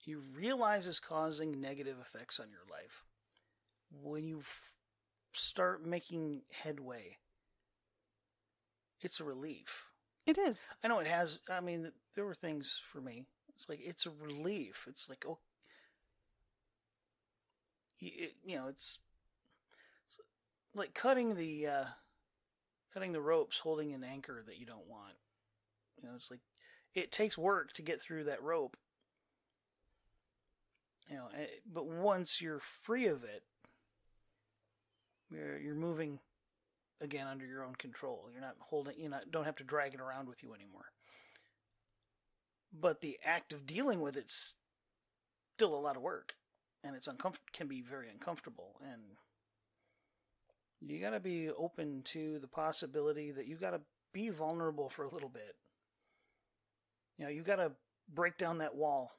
you realize is causing negative effects on your life, when you start making headway, it's a relief. It is. I know it has. I mean, there were things for me. It's like, it's a relief. It's like, oh, it's like cutting the ropes, holding an anchor that you don't want. It's like, it takes work to get through that rope. But once you're free of it, you're moving again under your own control. You're not holding, don't have to drag it around with you anymore. But the act of dealing with it's still a lot of work, and it's can be very uncomfortable, and you got to be open to the possibility that you got to be vulnerable for a little bit. You got to break down that wall.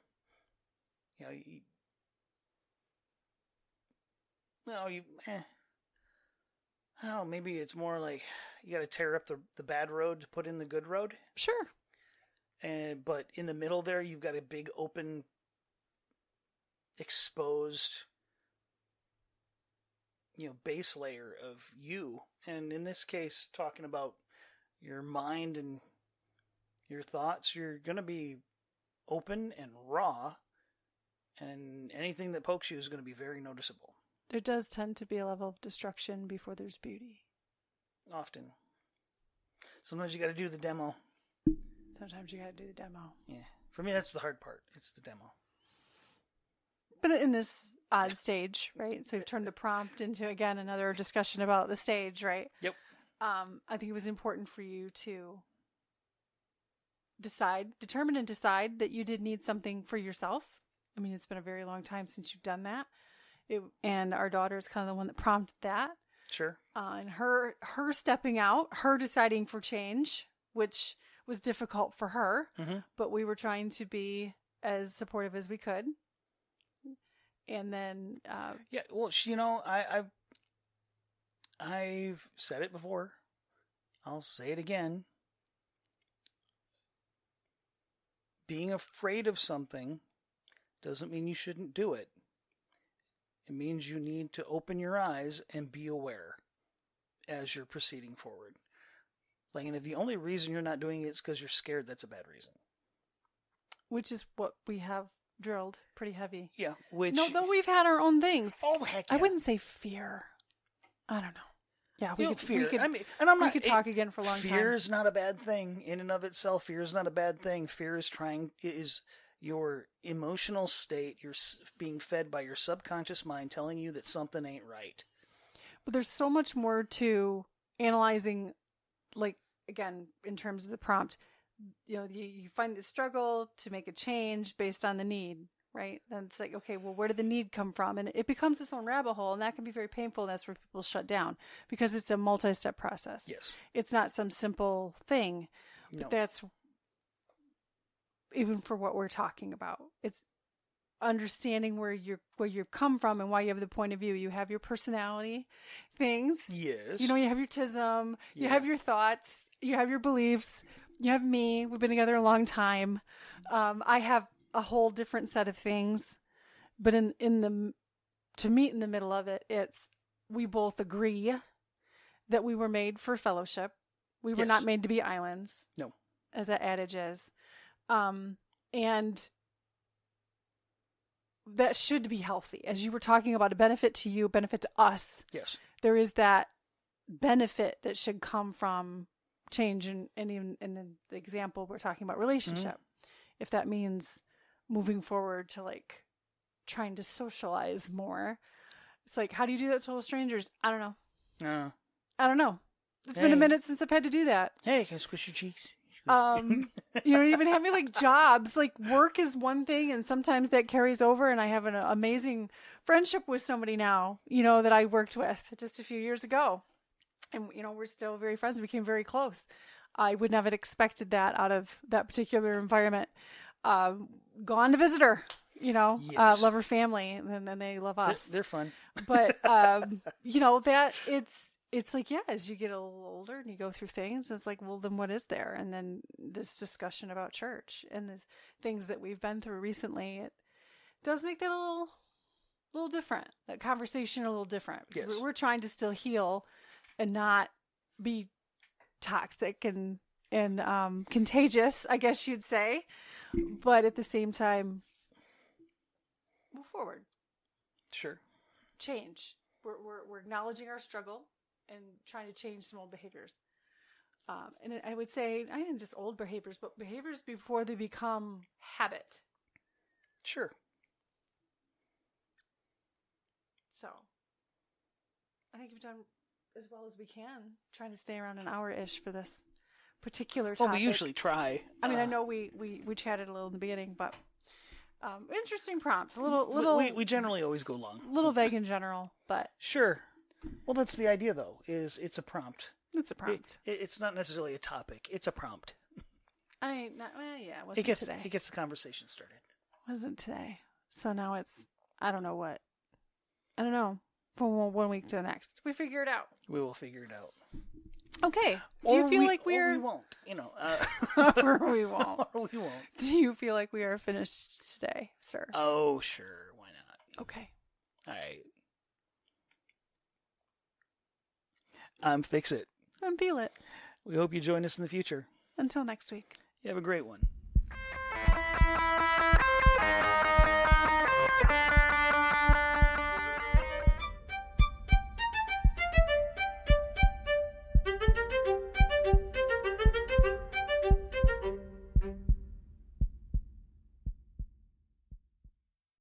I don't know, maybe it's more like you got to tear up the bad road to put in the good road. Sure. But in the middle there, you've got a big open, exposed, base layer of you. And in this case, talking about your mind and your thoughts, you're going to be open and raw, and anything that pokes you is going to be very noticeable. There does tend to be a level of destruction before there's beauty. Often. Sometimes you got to do the demo. Sometimes you got to do the demo. Yeah. For me, that's the hard part. It's the demo. But in this odd stage, right? So we've turned the prompt into, again, another discussion about the stage, right? Yep. I think it was important for you to determine and decide that you did need something for yourself. I mean, it's been a very long time since you've done that. And our daughter is kind of the one that prompted that. Sure. And her stepping out, her deciding for change, which was difficult for her, but we were trying to be as supportive as we could. And then, yeah, well, I've said it before. I'll say it again. Being afraid of something doesn't mean you shouldn't do it. It means you need to open your eyes and be aware as you're proceeding forward. And if the only reason you're not doing it is because you're scared, that's a bad reason. Which is what we have drilled pretty heavy. Yeah. No, though we've had our own things. Oh, heck yeah. I wouldn't say fear. I don't know. Yeah, we could talk again for a long time. Fear is not a bad thing in and of itself. Fear is not a bad thing. Fear is your emotional state. You're being fed by your subconscious mind telling you that something ain't right. But there's so much more to analyzing, like, again, in terms of the prompt. You find the struggle to make a change based on the need, right? And it's like, okay, well, where did the need come from? And it becomes its own rabbit hole, and that can be very painful, and that's where people shut down, because it's a multi-step process. Yes. It's not some simple thing. No. But that's, even for what we're talking about, it's understanding where you've come from and why you have the point of view. You have your personality things. Yes. You have your tism. You have your thoughts. You have your beliefs. You have me. We've been together a long time. I have a whole different set of things, but to meet in the middle of it, we both agree that we were made for fellowship. We were not made to be islands. No. As that adage is. And that should be healthy. As you were talking about a benefit to you, benefit to us. Yes. There is that benefit that should come from change, and even in the example we're talking about relationship, if that means moving forward to like trying to socialize more, it's like, how do you do that to total strangers? I don't know. I don't know. It's been a minute since I've had to do that. Hey, can I squish your cheeks? Even having like jobs, like work is one thing, and sometimes that carries over. And I have an amazing friendship with somebody now, that I worked with just a few years ago. And, we're still very friends. We became very close. I would never have expected that out of that particular environment. Gone to visit her, Yes. love her family, and then they love us. They're fun. But, that it's like, yeah, as you get a little older and you go through things, it's like, well, then what is there? And then this discussion about church and the things that we've been through recently, it does make that a little different. That conversation a little different. Yes. We're trying to still heal and not be toxic and contagious, I guess you'd say. But at the same time, move forward. Sure. Change. We're acknowledging our struggle and trying to change some old behaviors. And I would say, I didn't just old behaviors, but behaviors before they become habit. Sure. So, I think we've done as well as we can, trying to stay around an hour-ish for this particular topic. Well, we usually try. I mean, I know we chatted a little in the beginning, but interesting prompts. A little. We generally always go long. A little vague in general, but sure. Well, that's the idea, though. Is it's a prompt. It's a prompt. It's not necessarily a topic. It's a prompt. It wasn't today. It gets the conversation started. Wasn't today. So now it's, I don't know what. I don't know. From one week to the next, we figure it out. We will figure it out. Okay. Do you feel like we won't? Or we won't. Or we won't. Do you feel like we are finished today, sir? Oh, sure. Why not? Okay. All right. Fix it. Feel it. We hope you join us in the future. Until next week. You have a great one.